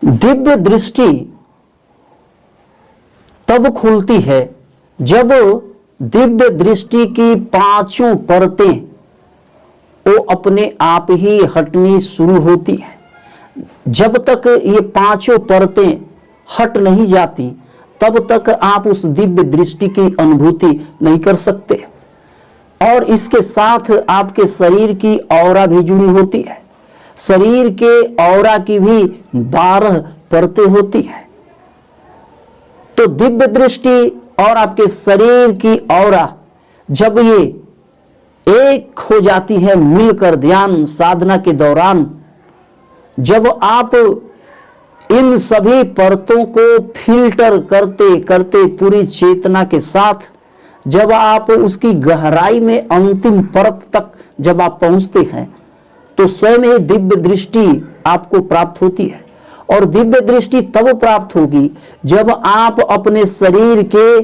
दिव्य दृष्टि तब खुलती है जब दिव्य दृष्टि की पांचों परतें वो अपने आप ही हटनी शुरू होती है। जब तक ये पांचों परतें हट नहीं जाती तब तक आप उस दिव्य दृष्टि की अनुभूति नहीं कर सकते। और इसके साथ आपके शरीर की औरा भी जुड़ी होती है। शरीर के औरा की भी 12 परतें होती है। तो दिव्य दृष्टि और आपके शरीर की औरा जब ये एक हो जाती है मिलकर ध्यान साधना के दौरान, जब आप इन सभी परतों को फिल्टर करते करते पूरी चेतना के साथ जब आप उसकी गहराई में अंतिम परत तक जब आप पहुंचते हैं तो स्वयं ही दिव्य दृष्टि आपको प्राप्त होती है। और दिव्य दृष्टि तब प्राप्त होगी जब आप अपने शरीर के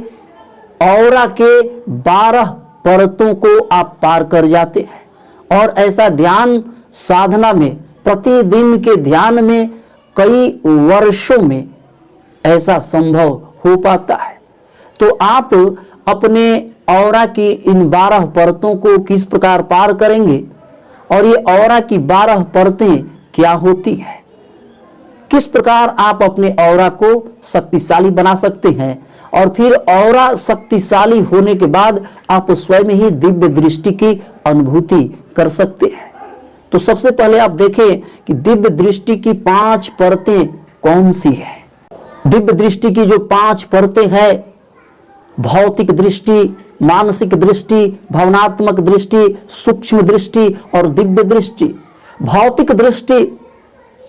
औरा के 12 परतों को आप पार कर जाते हैं। और ऐसा ध्यान साधना में, प्रतिदिन के ध्यान में कई वर्षों में ऐसा संभव हो पाता है। तो आप अपने औरा की इन 12 परतों को किस प्रकार पार करेंगे और ये औरा की 12 परतें क्या होती है, किस प्रकार आप अपने औरा को शक्तिशाली बना सकते हैं, और फिर औरा शक्तिशाली होने के बाद आप स्वयं ही दिव्य दृष्टि की अनुभूति कर सकते हैं। तो सबसे पहले आप देखें कि दिव्य दृष्टि की 5 परतें कौन सी है। दिव्य दृष्टि की जो 5 परतें हैं, भौतिक दृष्टि, मानसिक दृष्टि, भावनात्मक दृष्टि, सूक्ष्म दृष्टि और दिव्य दृष्टि। भौतिक दृष्टि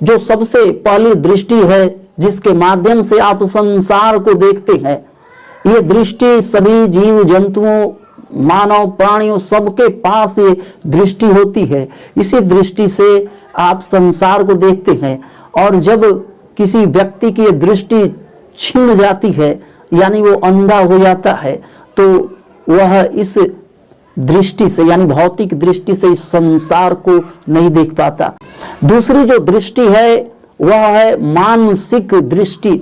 जो सबसे पहली दृष्टि है जिसके माध्यम से आप संसार को देखते हैं, ये दृष्टि सभी जीव जंतुओं, मानव प्राणियों सबके पास ये दृष्टि होती है। इसी दृष्टि से आप संसार को देखते हैं। और जब किसी व्यक्ति की दृष्टि छिन जाती है यानी वो अंधा हो जाता है तो वह इस दृष्टि से यानी भौतिक दृष्टि से इस संसार को नहीं देख पाता। दूसरी जो दृष्टि है वह है मानसिक दृष्टि।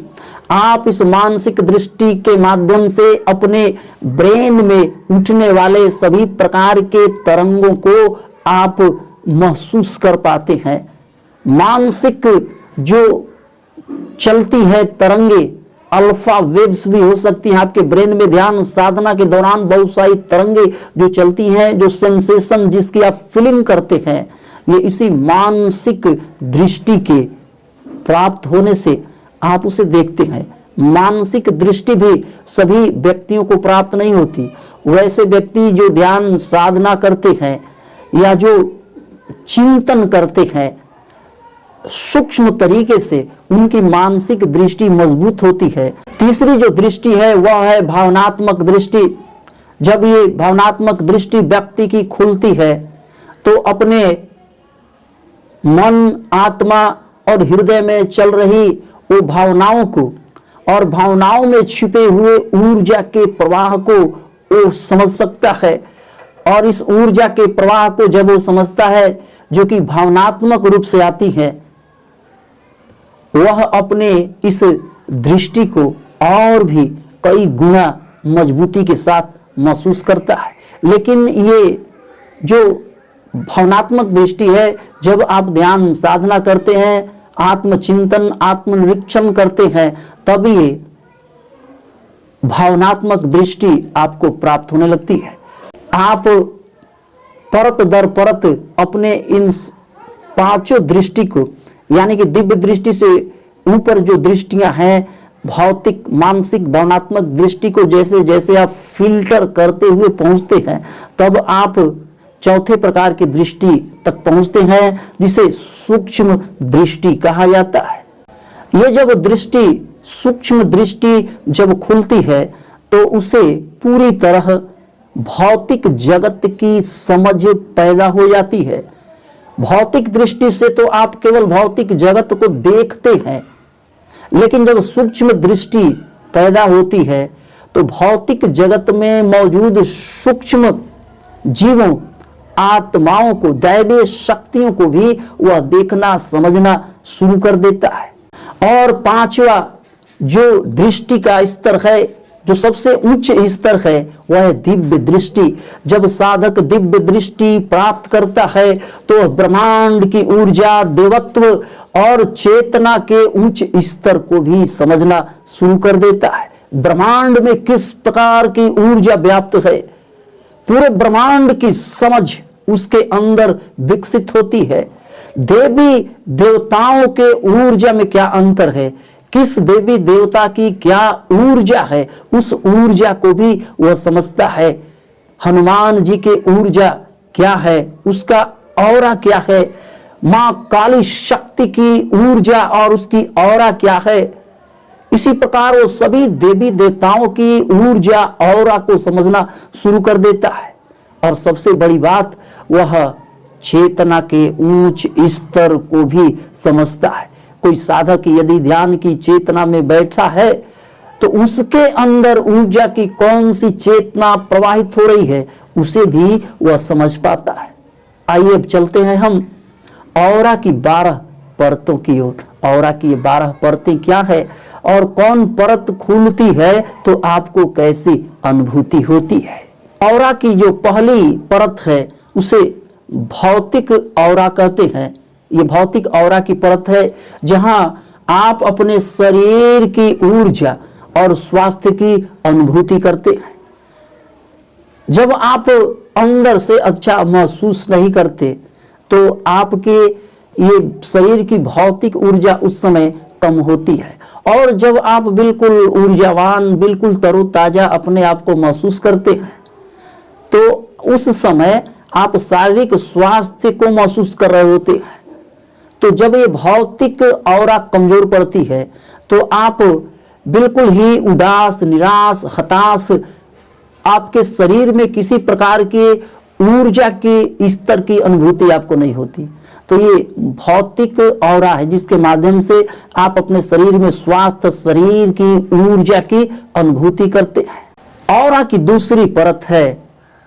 आप इस मानसिक दृष्टि के माध्यम से अपने ब्रेन में उठने वाले सभी प्रकार के तरंगों को आप महसूस कर पाते हैं। मानसिक जो चलती है तरंगे, अल्फा वेव्स भी हो सकती हैं आपके ब्रेन में। ध्यान साधना के दौरान बहुत सारी तरंगे जो चलती हैं, जो सेंसेशन जिसकी आप फीलिंग करते हैं, ये इसी मानसिक दृष्टि के प्राप्त होने से आप उसे देखते हैं। मानसिक दृष्टि भी सभी व्यक्तियों को प्राप्त नहीं होती। वैसे व्यक्ति जो ध्यान साधना करते हैं या जो चिंतन करते हैं सूक्ष्म तरीके से, उनकी मानसिक दृष्टि मजबूत होती है। तीसरी जो दृष्टि है वह है भावनात्मक दृष्टि। जब ये भावनात्मक दृष्टि व्यक्ति की खुलती है तो अपने मन, आत्मा और हृदय में चल रही वो भावनाओं को और भावनाओं में छिपे हुए ऊर्जा के प्रवाह को वो समझ सकता है। और इस ऊर्जा के प्रवाह को जब वो समझता है जो कि भावनात्मक रूप से आती है, वह अपने इस दृष्टि को और भी कई गुना मजबूती के साथ महसूस करता है। लेकिन ये जो भावनात्मक दृष्टि है, जब आप ध्यान साधना करते हैं, आत्मचिंतन, आत्मनिरीक्षण करते हैं, तब ये भावनात्मक दृष्टि आपको प्राप्त होने लगती है। आप परत दर परत अपने इन 5 दृष्टि को यानी कि दिव्य दृष्टि से ऊपर जो दृष्टियां हैं, भौतिक, मानसिक, भावनात्मक दृष्टि को जैसे जैसे आप फिल्टर करते हुए पहुंचते हैं तब आप चौथे प्रकार की दृष्टि तक पहुंचते हैं जिसे सूक्ष्म दृष्टि कहा जाता है। ये जब दृष्टि, सूक्ष्म दृष्टि जब खुलती है तो उसे पूरी तरह भौतिक जगत की समझ पैदा हो जाती है। भौतिक दृष्टि से तो आप केवल भौतिक जगत को देखते हैं, लेकिन जब सूक्ष्म दृष्टि पैदा होती है तो भौतिक जगत में मौजूद सूक्ष्म जीवों, आत्माओं को, दैवीय शक्तियों को भी वह देखना, समझना शुरू कर देता है। और पांचवा जो दृष्टि का स्तर है, जो सबसे उच्च स्तर है, वह है दिव्य दृष्टि। जब साधक दिव्य दृष्टि प्राप्त करता है तो ब्रह्मांड की ऊर्जा, देवत्व और चेतना के उच्च स्तर को भी समझना शुरू कर देता है। ब्रह्मांड में किस प्रकार की ऊर्जा व्याप्त है, पूरे ब्रह्मांड की समझ उसके अंदर विकसित होती है। देवी देवताओं के ऊर्जा में क्या अंतर है, किस देवी देवता की क्या ऊर्जा है, उस ऊर्जा को भी वह समझता है। हनुमान जी की ऊर्जा क्या है, उसका ऑरा क्या है, मां काली शक्ति की ऊर्जा और उसकी ऑरा क्या है। इसी प्रकार वो सभी देवी देवताओं की ऊर्जा ऑरा को समझना शुरू कर देता है। और सबसे बड़ी बात, वह चेतना के उच्च स्तर को भी समझता है। कोई साधक यदि ध्यान की चेतना में बैठा है तो उसके अंदर ऊर्जा की कौन सी चेतना प्रवाहित हो रही है, उसे भी वह समझ पाता है। आइए अब चलते हैं हम ऑरा की 12 परतों की ओर। ऑरा की ये 12 परतें क्या है और कौन परत खुलती है तो आपको कैसी अनुभूति होती है। ऑरा की जो पहली परत है उसे भौतिक ऑरा कहते हैं। ये भौतिक ऑरा की परत है जहां आप अपने शरीर की ऊर्जा और स्वास्थ्य की अनुभूति करते हैं। जब आप अंदर से अच्छा महसूस नहीं करते तो आपके ये शरीर की भौतिक ऊर्जा उस समय कम होती है। और जब आप बिल्कुल ऊर्जावान, बिल्कुल तरोताजा अपने आप को महसूस करते हैं तो उस समय आप शारीरिक स्वास्थ्य को महसूस कर रहे होते हैं। तो जब ये भौतिक ऑरा कमजोर पड़ती है तो आप बिल्कुल ही उदास, निराश, हताश, आपके शरीर में किसी प्रकार की ऊर्जा के स्तर की अनुभूति आपको नहीं होती। तो ये भौतिक ऑरा है जिसके माध्यम से आप अपने शरीर में स्वास्थ्य, शरीर की ऊर्जा की अनुभूति करते हैं। ऑरा की दूसरी परत है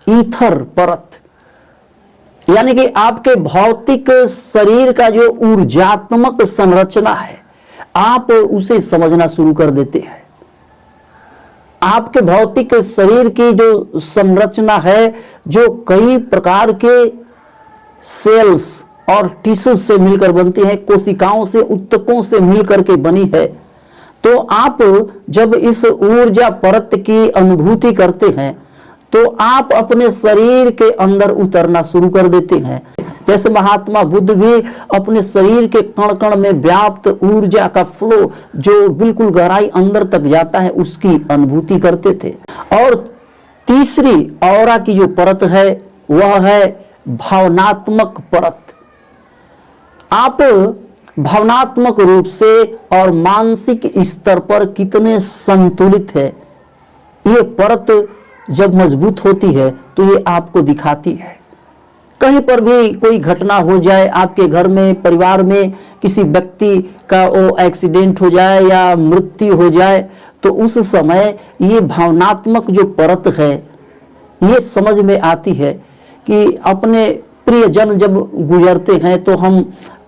ईथर परत, यानी कि आपके भौतिक शरीर का जो ऊर्जात्मक संरचना है आप उसे समझना शुरू कर देते हैं। आपके भौतिक शरीर की जो संरचना है, जो कई प्रकार के सेल्स और टिश्यू से मिलकर बनती है, कोशिकाओं से, ऊतकों से मिलकर के बनी है। तो आप जब इस ऊर्जा परत की अनुभूति करते हैं तो आप अपने शरीर के अंदर उतरना शुरू कर देते हैं। जैसे महात्मा बुद्ध भी अपने शरीर के कण कण में व्याप्त ऊर्जा का फ्लो जो बिल्कुल गहराई अंदर तक जाता है उसकी अनुभूति करते थे। और तीसरी ऑरा की जो परत है वह है भावनात्मक परत। आप भावनात्मक रूप से और मानसिक स्तर पर कितने संतुलित है, ये परत जब मजबूत होती है तो ये आपको दिखाती है। कहीं पर भी कोई घटना हो जाए, आपके घर में, परिवार में किसी व्यक्ति का वो एक्सीडेंट हो जाए या मृत्यु हो जाए तो उस समय ये भावनात्मक जो परत है ये समझ में आती है कि अपने प्रियजन जब गुजरते हैं तो हम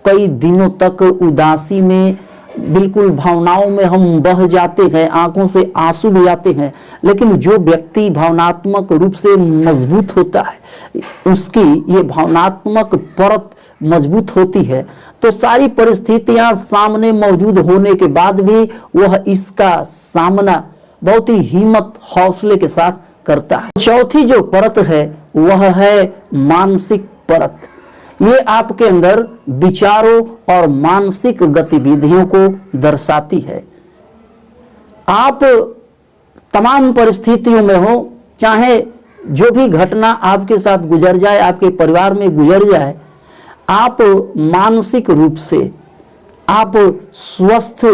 कई दिनों तक उदासी में, बिल्कुल भावनाओं में हम बह जाते हैं, आंखों से आंसू भी आते हैं। लेकिन जो व्यक्ति भावनात्मक रूप से मजबूत होता है, उसकी ये भावनात्मक परत मजबूत होती है तो सारी परिस्थितियां सामने मौजूद होने के बाद भी वह इसका सामना बहुत ही हिम्मत, हौसले के साथ करता है। चौथी जो परत है वह है मानसिक परत। ये आपके अंदर विचारों और मानसिक गतिविधियों को दर्शाती है। आप तमाम परिस्थितियों में हो, चाहे जो भी घटना आपके साथ गुजर जाए, आपके परिवार में गुजर जाए, आप मानसिक रूप से आप स्वस्थ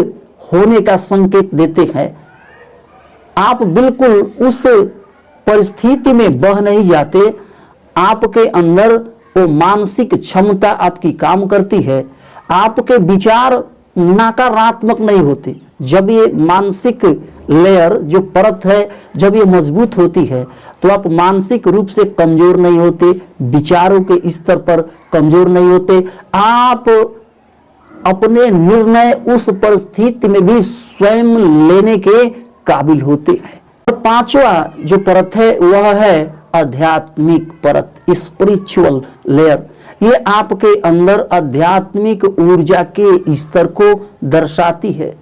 होने का संकेत देते हैं। आप बिल्कुल उस परिस्थिति में बह नहीं जाते, आपके अंदर वो मानसिक क्षमता आपकी काम करती है। आपके विचार नकारात्मक नहीं होते। जब ये मानसिक लेयर जो परत है जब ये मजबूत होती है तो आप मानसिक रूप से कमजोर नहीं होते, विचारों के स्तर पर कमजोर नहीं होते। आप अपने निर्णय उस परिस्थिति में भी स्वयं लेने के काबिल होते हैं। और पांचवा जो परत है वह है आध्यात्मिक परत, स्पिरिचुअल लेयर। ये आपके अंदर आध्यात्मिक ऊर्जा के स्तर को दर्शाती है।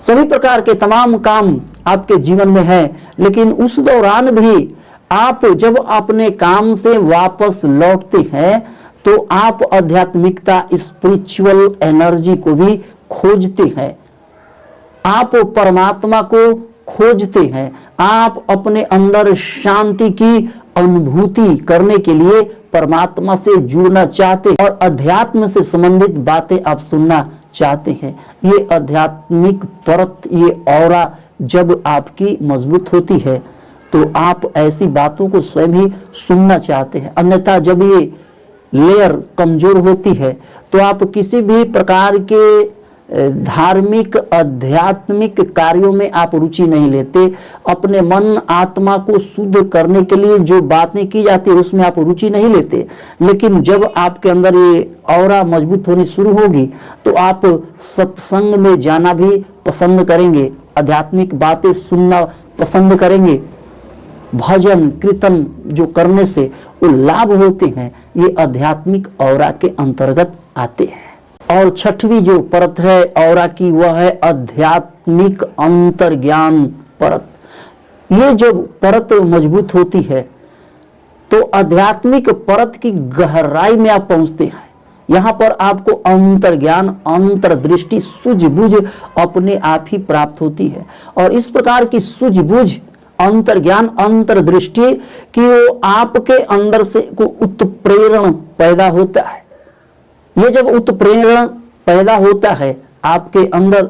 सभी प्रकार के तमाम काम आपके जीवन में है, लेकिन उस दौरान भी आप जब अपने काम से वापस लौटते हैं तो आप आध्यात्मिकता, स्पिरिचुअल एनर्जी को भी खोजते हैं, आप परमात्मा को खोजते हैं, आप अपने अंदर शांति की अनुभूति करने के लिए परमात्मा से जुड़ना चाहते हैं और अध्यात्म से संबंधित बातें आप सुनना चाहते हैं। ये आध्यात्मिक परत, ये ऑरा जब आपकी मजबूत होती है तो आप ऐसी बातों को स्वयं ही सुनना चाहते हैं। अन्यथा जब ये लेयर कमजोर होती है तो आप किसी भी प्रकार के धार्मिक आध्यात्मिक कार्यों में आप रुचि नहीं लेते। अपने मन आत्मा को शुद्ध करने के लिए जो बातें की जाती है उसमें आप रुचि नहीं लेते। लेकिन जब आपके अंदर ये ऑरा मजबूत होनी शुरू होगी तो आप सत्संग में जाना भी पसंद करेंगे, आध्यात्मिक बातें सुनना पसंद करेंगे। भजन कीर्तन जो करने से वो लाभ होते हैं, ये आध्यात्मिक ऑरा के अंतर्गत आते हैं। और छठवीं जो परत है ऑरा की वह है आध्यात्मिक अंतर्ज्ञान परत। ये जब परत मजबूत होती है तो आध्यात्मिक परत की गहराई में आप पहुंचते हैं। यहां पर आपको अंतर्ज्ञान, अंतर्दृष्टि, सूझबूझ अपने आप ही प्राप्त होती है। और इस प्रकार की सूझबूझ, अंतर्ज्ञान, अंतर्दृष्टि कि वो आपके अंदर से को उत्प्रेरण पैदा होता है। ये जब उत्प्रेरण पैदा होता है आपके अंदर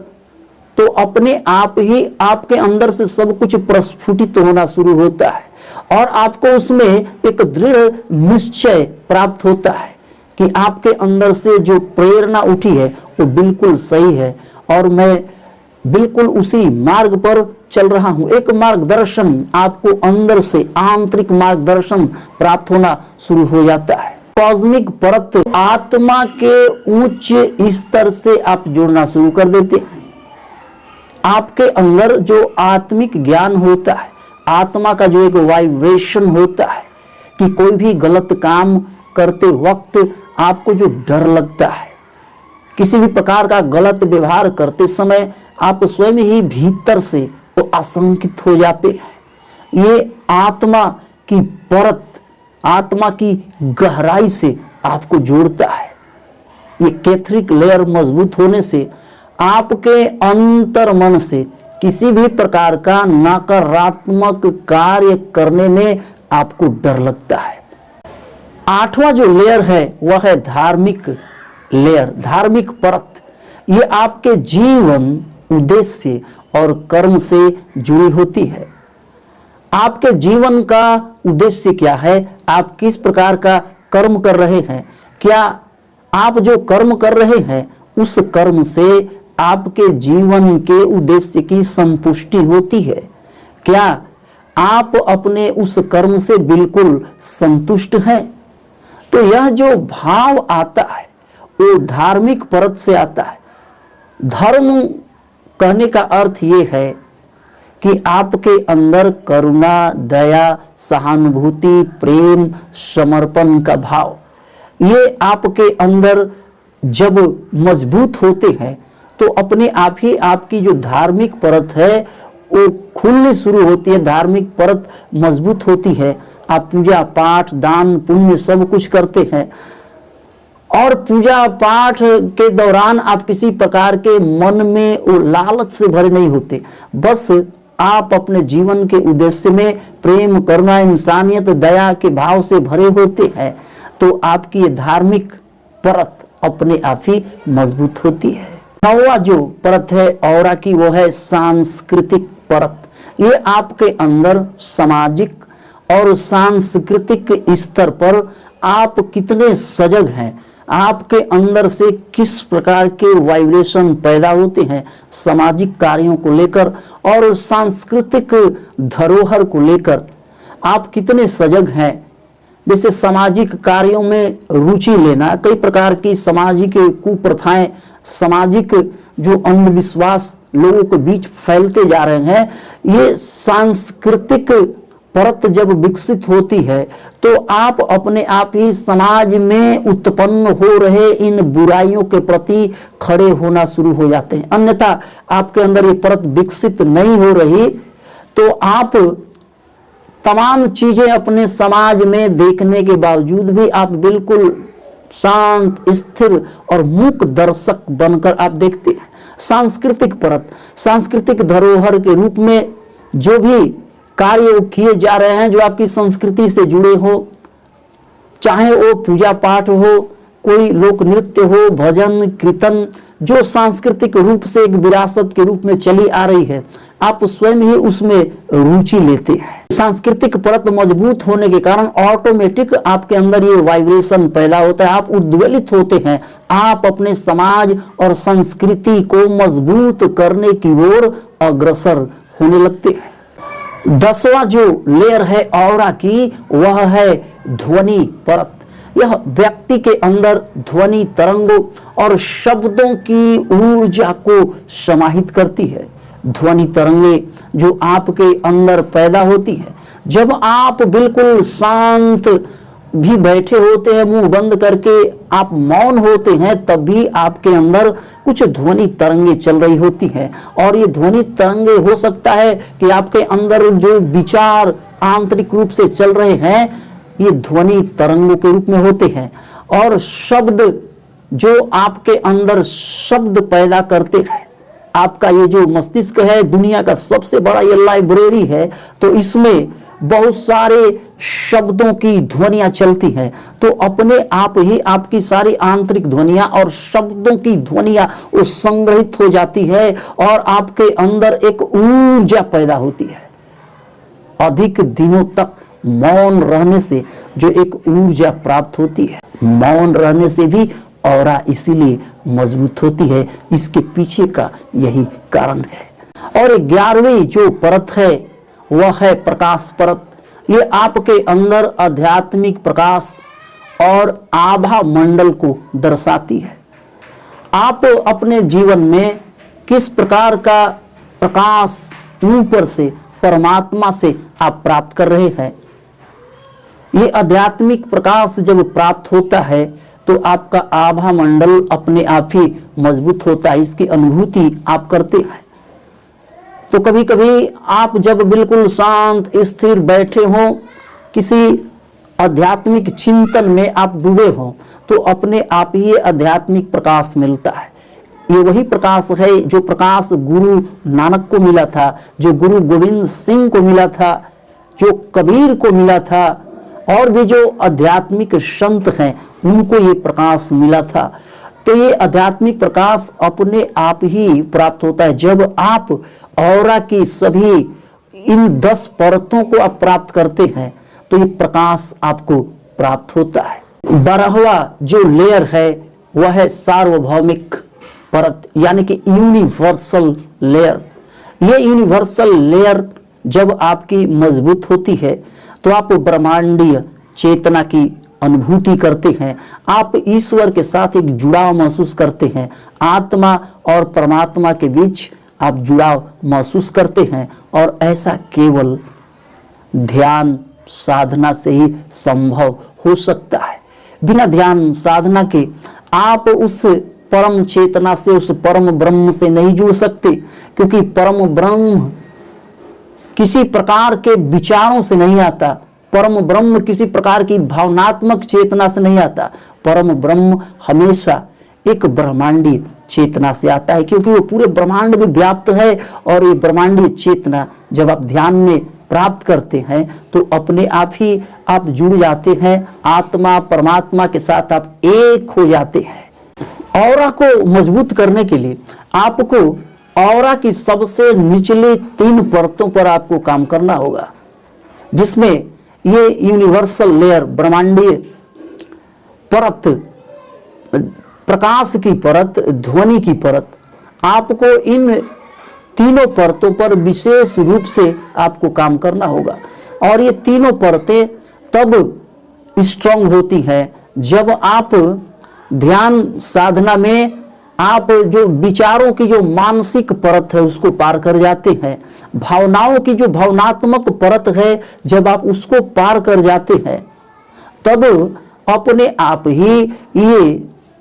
तो अपने आप ही आपके अंदर से सब कुछ प्रस्फुटित होना शुरू होता है और आपको उसमें एक दृढ़ निश्चय प्राप्त होता है कि आपके अंदर से जो प्रेरणा उठी है वो बिल्कुल सही है और मैं बिल्कुल उसी मार्ग पर चल रहा हूं। एक मार्गदर्शन आपको अंदर से, आंतरिक मार्गदर्शन प्राप्त होना शुरू हो जाता है। कॉस्मिक परत आत्मा के उच्च स्तर से आप जुड़ना शुरू कर देते हैं। आपके अंदर जो आत्मिक ज्ञान होता है, आत्मा का जो एक वाइब्रेशन होता है कि कोई भी गलत काम करते वक्त आपको जो डर लगता है, किसी भी प्रकार का गलत व्यवहार करते समय आप स्वयं ही भीतर से वो आशंकित हो जाते हैं। ये आत्मा की परत, आत्मा की गहराई से आपको जोड़ता है। ये कैथरिक लेयर मजबूत होने से आपके अंतर मन से किसी भी प्रकार का नकारात्मक कार्य करने में आपको डर लगता है। आठवां जो लेयर है वह है धार्मिक लेयर, धार्मिक परत। ये आपके जीवन उद्देश्य और कर्म से जुड़ी होती है। आपके जीवन का उद्देश्य क्या है, आप किस प्रकार का कर्म कर रहे हैं, क्या आप जो कर्म कर रहे हैं उस कर्म से आपके जीवन के उद्देश्य की संतुष्टि होती है, क्या आप अपने उस कर्म से बिल्कुल संतुष्ट हैं। तो यह जो भाव आता है वो धार्मिक परत से आता है। धर्म कहने का अर्थ ये है कि आपके अंदर करुणा, दया, सहानुभूति, प्रेम, समर्पण का भाव, ये आपके अंदर जब मजबूत होते हैं तो अपने आप ही आपकी जो धार्मिक परत है वो खुलनी शुरू होती है, धार्मिक परत मजबूत होती है। आप पूजा पाठ, दान पुण्य सब कुछ करते हैं और पूजा पाठ के दौरान आप किसी प्रकार के मन में वो लालच से भरे नहीं होते, बस आप अपने जीवन के उद्देश्य में प्रेम, करुणा, इंसानियत, दया के भाव से भरे होते हैं। तो आपकी ये धार्मिक परत अपने आप ही मजबूत होती है। नौवां जो परत है ऑरा की वो है सांस्कृतिक परत। ये आपके अंदर सामाजिक और सांस्कृतिक स्तर पर आप कितने सजग हैं, आपके अंदर से किस प्रकार के वाइब्रेशन पैदा होते हैं सामाजिक कार्यों को लेकर और सांस्कृतिक धरोहर को लेकर आप कितने सजग हैं। जैसे सामाजिक कार्यों में रुचि लेना, कई प्रकार की सामाजिक कुप्रथाएं, सामाजिक जो अंधविश्वास लोगों के बीच फैलते जा रहे हैं, ये सांस्कृतिक परत जब विकसित होती है तो आप अपने आप ही समाज में उत्पन्न हो रहे इन बुराइयों के प्रति खड़े होना शुरू हो जाते हैं। अन्यथा आपके अंदर ये परत विकसित नहीं हो रही तो आप तमाम चीजें अपने समाज में देखने के बावजूद भी आप बिल्कुल शांत, स्थिर और मूक दर्शक बनकर आप देखते हैं। सांस्कृतिक परत, सांस्कृतिक धरोहर के रूप में जो भी कार्य किए जा रहे हैं जो आपकी संस्कृति से जुड़े हो, चाहे वो पूजा पाठ हो, कोई लोक नृत्य हो, भजन कीर्तन, जो सांस्कृतिक रूप से एक विरासत के रूप में चली आ रही है, आप स्वयं ही उसमें रुचि लेते हैं। सांस्कृतिक परत मजबूत होने के कारण ऑटोमेटिक आपके अंदर ये वाइब्रेशन पैदा होता है, आप उद्वेलित होते हैं, आप अपने समाज और संस्कृति को मजबूत करने की ओर अग्रसर होने लगते हैं। 10वां जो लेयर है ऑरा की, वह है ध्वनि परत। यह व्यक्ति के अंदर ध्वनि तरंगों और शब्दों की ऊर्जा को समाहित करती है। ध्वनि तरंगे जो आपके अंदर पैदा होती है, जब आप बिल्कुल शांत भी बैठे होते हैं, मुंह बंद करके आप मौन होते हैं, तब भी आपके अंदर कुछ ध्वनि तरंगे चल रही होती हैं। और ये ध्वनि तरंगे हो सकता है कि आपके अंदर जो विचार आंतरिक रूप से चल रहे हैं, ये ध्वनि तरंगों के रूप में होते हैं। और शब्द जो आपके अंदर शब्द पैदा करते हैं, आपका ये जो मस्तिष्क है दुनिया का सबसे बड़ा ये लाइब्रेरी है, तो इसमें बहुत सारे शब्दों की ध्वनियां चलती हैं। तो अपने आप ही आपकी सारी आंतरिक ध्वनियां और शब्दों की ध्वनियां वो संग्रहित हो जाती है और आपके अंदर एक ऊर्जा पैदा होती है। अधिक दिनों तक मौन रहने से जो एक ऊर्जा प्राप्त होती है, मौन रहने से भी ऑरा इसीलिए मजबूत होती है, इसके पीछे का यही कारण है। और 11वीं जो परत है वह है प्रकाश परत। ये आपके अंदर आध्यात्मिक प्रकाश और आभा मंडल को दर्शाती है। आप अपने जीवन में किस प्रकार का प्रकाश ऊपर से परमात्मा से आप प्राप्त कर रहे हैं। ये आध्यात्मिक प्रकाश जब प्राप्त होता है तो आपका आभा मंडल अपने आप ही मजबूत होता है, इसकी अनुभूति आप करते हैं। तो कभी कभी आप जब बिल्कुल शांत स्थिर बैठे हो, किसी आध्यात्मिक चिंतन में आप डूबे हो, तो अपने आप ही आध्यात्मिक प्रकाश मिलता है। ये वही प्रकाश है जो प्रकाश गुरु नानक को मिला था, जो गुरु गोविंद सिंह को मिला था, जो कबीर को मिला था, और भी जो आध्यात्मिक संत हैं उनको ये प्रकाश मिला था। तो ये आध्यात्मिक प्रकाश अपने आप ही प्राप्त होता है जब आप ऑरा की सभी इन 10 परतों को आप प्राप्त करते हैं, तो ये प्रकाश आपको प्राप्त होता है। 12वां जो लेयर है वह है सार्वभौमिक परत, यानी कि यूनिवर्सल लेयर। ये यूनिवर्सल लेयर जब आपकी मजबूत होती है तो आप ब्रह्मांडीय चेतना की अनुभूति करते हैं, आप ईश्वर के साथ एक जुड़ाव महसूस करते हैं, आत्मा और परमात्मा के बीच आप जुड़ाव महसूस करते हैं। और ऐसा केवल ध्यान साधना से ही संभव हो सकता है। बिना ध्यान साधना के आप उस परम चेतना से, उस परम ब्रह्म से नहीं जुड़ सकते, क्योंकि परम ब्रह्म किसी प्रकार के विचारों से नहीं आता, परम ब्रह्म किसी प्रकार की भावनात्मक चेतना से नहीं आता। परम ब्रह्म हमेशा एक ब्रह्मांडीय चेतना से आता है, क्योंकि वो पूरे ब्रह्मांड में व्याप्त है। और ये ब्रह्मांडीय चेतना जब आप ध्यान में प्राप्त करते हैं तो अपने आप ही आप जुड़ जाते हैं, आत्मा परमात्मा के साथ आप एक हो जाते हैं। ऑरा को मजबूत करने के लिए आपको ऑरा की सबसे निचले 3 परतों पर आपको काम करना होगा, जिसमें ये यूनिवर्सल लेयर, ब्रह्मांडीय परत, प्रकाश की परत, ध्वनि की परत, आपको इन तीनों परतों पर विशेष रूप से आपको काम करना होगा। और ये तीनों परतें तब स्ट्रांग होती है जब आप ध्यान साधना में आप जो विचारों की जो मानसिक परत है उसको पार कर जाते हैं, भावनाओं की जो भावनात्मक परत है जब आप उसको पार कर जाते हैं, तब अपने आप ही ये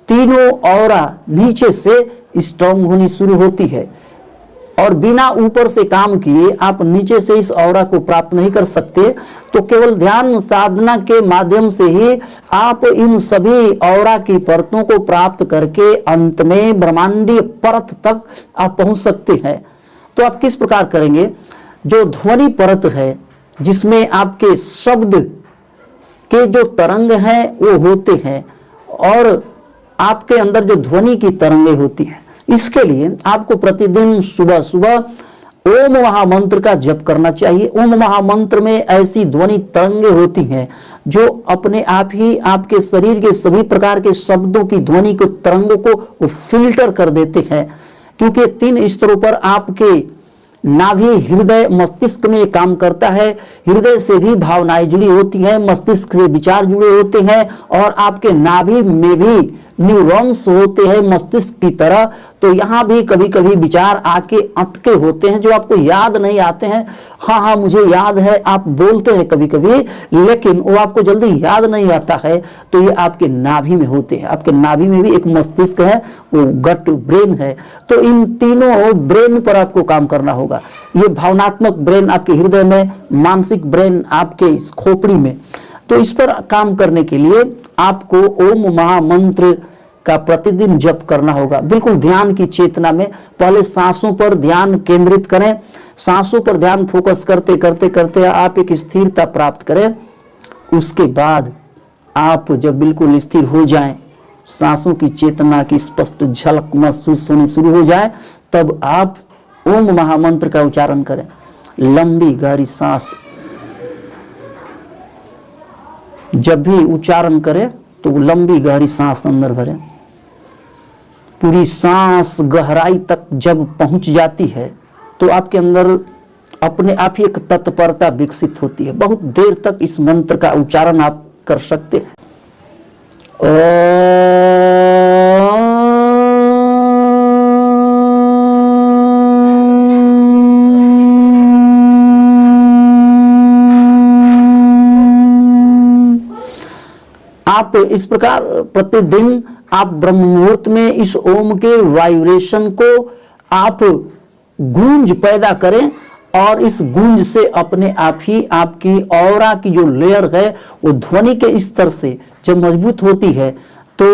तीनों ऑरा नीचे से स्ट्रांग होनी शुरू होती है। और बिना ऊपर से काम किए आप नीचे से इस ऑरा को प्राप्त नहीं कर सकते। तो केवल ध्यान साधना के माध्यम से ही आप इन सभी ऑरा की परतों को प्राप्त करके अंत में ब्रह्मांडीय परत तक आप पहुंच सकते हैं। तो आप किस प्रकार करेंगे? जो ध्वनि परत है जिसमें आपके शब्द के जो तरंग हैं वो होते हैं और आपके अंदर जो ध्वनि की तरंगें होती हैं, इसके लिए आपको प्रतिदिन सुबह सुबह ओम महामंत्र का जप करना चाहिए। ओम महामंत्र में ऐसी ध्वनि तरंगें होती हैं जो अपने आप ही आपके शरीर के सभी प्रकार के शब्दों की ध्वनि के तरंगों को फिल्टर कर देते हैं, क्योंकि 3 स्तरों पर आपके नाभि, हृदय, मस्तिष्क में काम करता है। हृदय से भी भावनाएं जुड़ी होती हैं, मस्तिष्क से विचार जुड़े होते हैं और आपके नाभि में भी न्यूरॉन्स होते हैं मस्तिष्क की तरह। तो यहाँ भी कभी कभी विचार आके अटके होते हैं जो आपको याद नहीं आते हैं। हाँ मुझे याद है, आप बोलते हैं कभी कभी, लेकिन वो आपको जल्दी याद नहीं आता है। तो ये आपके नाभि में होते हैं। आपके नाभि में भी एक मस्तिष्क है, वो गट ब्रेन है। तो इन तीनों ब्रेन पर आपको काम करना होगा। ये भावनात्मक ब्रेन आपके हृदय में, मानसिक ब्रेन आपके इस खोपड़ी में। तो इस पर काम करने के लिए आपको ओम महामंत्र का प्रतिदिन जप करना होगा। बिल्कुल ध्यान की चेतना में पहले सांसों पर ध्यान केंद्रित करें। सांसों पर ध्यान फोकस करते करते करते आप एक स्थिरता प्राप्त करें। उसके बाद आप जब बिल्कुल स्थिर हो जाएं, सांसों की चेतना की स्पष्ट झलक महसूस होनी शुरू हो जाए, तब आप ओम महामंत्र का उच्चारण करें। लंबी गहरी सांस जब भी उच्चारण करें तो लंबी गहरी सांस अंदर भरें। पूरी सांस गहराई तक जब पहुंच जाती है तो आपके अंदर अपने आप ही एक तत्परता विकसित होती है। बहुत देर तक इस मंत्र का उच्चारण आप कर सकते हैं। आप इस प्रकार प्रतिदिन आप ब्रह्म मुहूर्त में इस ओम के वाइब्रेशन को आप गूंज पैदा करें और इस गूंज से अपने आप ही आपकी ऑरा की जो लेयर है वो ध्वनि के स्तर से जब मजबूत होती है तो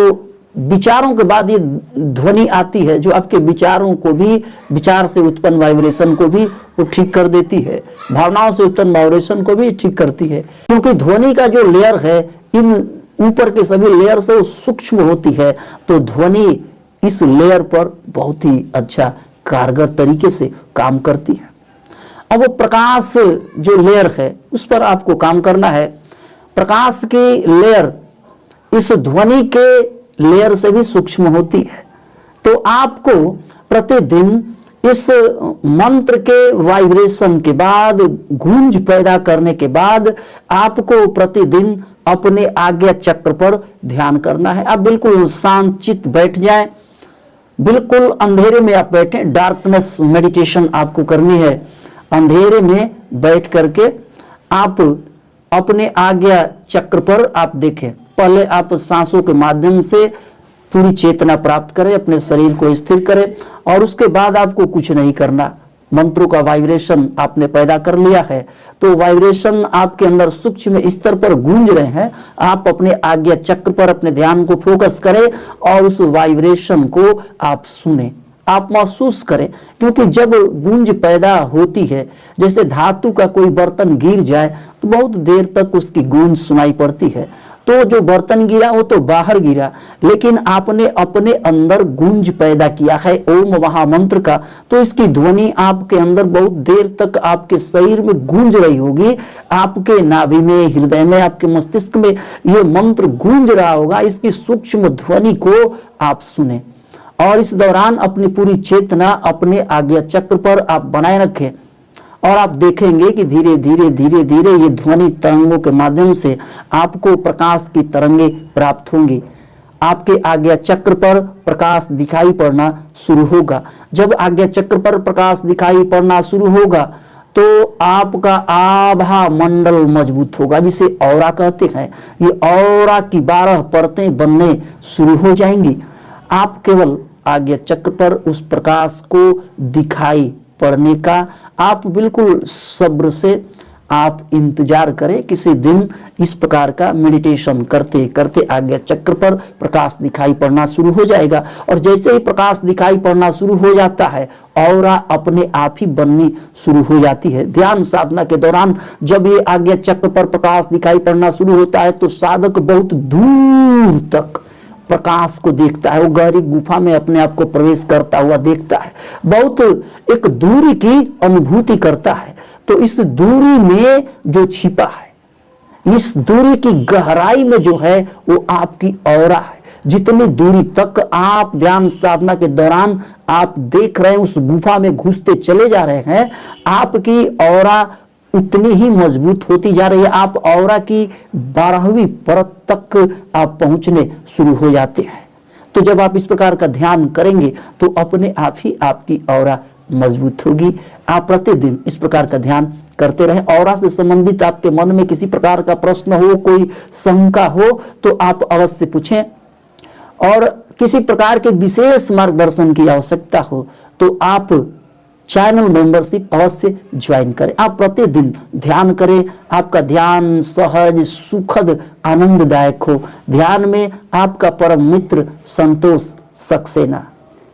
विचारों के बाद ये ध्वनि आती है जो आपके विचारों को भी, विचार से उत्पन्न वाइब्रेशन को भी वो ठीक कर देती है, भावनाओं से उत्पन्न वाइब्रेशन को भी ठीक करती है। क्योंकि ध्वनि का जो लेयर है इन ऊपर के सभी लेयर से वो सूक्ष्म होती है, तो ध्वनि इस लेयर पर बहुत ही अच्छा कारगर तरीके से काम करती है। अब वो प्रकाश जो लेयर है उस पर आपको काम करना है। प्रकाश की लेयर इस ध्वनि के लेयर से भी सूक्ष्म होती है। तो आपको प्रतिदिन इस मंत्र के वाइब्रेशन के बाद, गूंज पैदा करने के बाद आपको प्रतिदिन अपने आज्ञा चक्र पर ध्यान करना है। आप बिल्कुल शांत चित्त बैठ जाएं, बिल्कुल अंधेरे में आप बैठें। डार्कनेस मेडिटेशन आपको करनी है। अंधेरे में बैठ करके आप अपने आज्ञा चक्र पर आप देखें। पहले आप सांसों के माध्यम से पूरी चेतना प्राप्त करें, अपने शरीर को स्थिर करें और उसके बाद आपको कुछ नहीं करना। मंत्रों का वाइब्रेशन आपने पैदा कर लिया है तो वाइब्रेशन आपके अंदर सूक्ष्म स्तर पर गूंज रहे हैं। आप अपने आज्ञा चक्र पर अपने ध्यान को फोकस करें और उस वाइब्रेशन को आप सुने, आप महसूस करें। क्योंकि जब गूंज पैदा होती है, जैसे धातु का कोई बर्तन गिर जाए तो बहुत देर तक उसकी गूंज सुनाई पड़ती है। तो जो बर्तन गिरा वो तो बाहर गिरा, लेकिन आपने अपने अंदर गूंज पैदा किया है ओम महामंत्र का, तो इसकी ध्वनि आपके अंदर बहुत देर तक आपके शरीर में गूंज रही होगी। आपके नाभि में, हृदय में, आपके मस्तिष्क में ये मंत्र गूंज रहा होगा। इसकी सूक्ष्म ध्वनि को आप सुने और इस दौरान अपनी पूरी चेतना अपने आज्ञा चक्र पर आप बनाए रखें और आप देखेंगे कि धीरे धीरे धीरे धीरे ये ध्वनि तरंगों के माध्यम से आपको प्रकाश की तरंगें प्राप्त होंगी। आपके आज्ञा चक्र पर प्रकाश दिखाई पड़ना शुरू होगा। जब आज्ञा चक्र पर प्रकाश दिखाई पड़ना शुरू होगा तो आपका आभा मंडल मजबूत होगा, जिसे औरा कहते हैं। ये औरा की 12 परतें बनने शुरू हो जाएंगी। आप केवल आज्ञा चक्र पर उस प्रकाश को दिखाई पड़ने का आप बिल्कुल सब्र से आप इंतजार करें। किसी दिन इस प्रकार का मेडिटेशन करते करते आज्ञा चक्र पर प्रकाश दिखाई पड़ना शुरू हो जाएगा, और जैसे ही प्रकाश दिखाई पड़ना शुरू हो जाता है औरा अपने आप ही बननी शुरू हो जाती है। ध्यान साधना के दौरान जब ये आज्ञा चक्र पर प्रकाश दिखाई पड़ना शुरू होता है तो साधक बहुत दूर तक प्रकाश को देखता है। वो गहरी गुफा में अपने आप को प्रवेश करता हुआ देखता है, बहुत एक दूरी की अनुभूति करता है। तो इस दूरी में जो छिपा है, इस दूरी की गहराई में जो है वो आपकी औरा है। जितनी दूरी तक आप ध्यान साधना के दौरान आप देख रहे हैं, उस गुफा में घुसते चले जा रहे हैं, आपकी औरा उतनी ही मजबूत होती जा रही है। आप औरा की 12वीं परत तक आप पहुंचने शुरू हो जाते हैं। तो जब आप इस प्रकार का ध्यान करेंगे तो अपने आप ही आपकी औरा मजबूत होगी। आप प्रतिदिन इस प्रकार का ध्यान करते रहें। औरा से संबंधित आपके मन में किसी प्रकार का प्रश्न हो, कोई शंका हो तो आप अवश्य पूछें, और किसी प्रकार के विशेष मार्गदर्शन की आवश्यकता हो तो आप चैनल मेंबरशिप अवश्य ज्वाइन करें। आप प्रतिदिन ध्यान करें, आपका ध्यान सहज सुखद आनंददायक हो। ध्यान में आपका परम मित्र संतोष सक्सेना।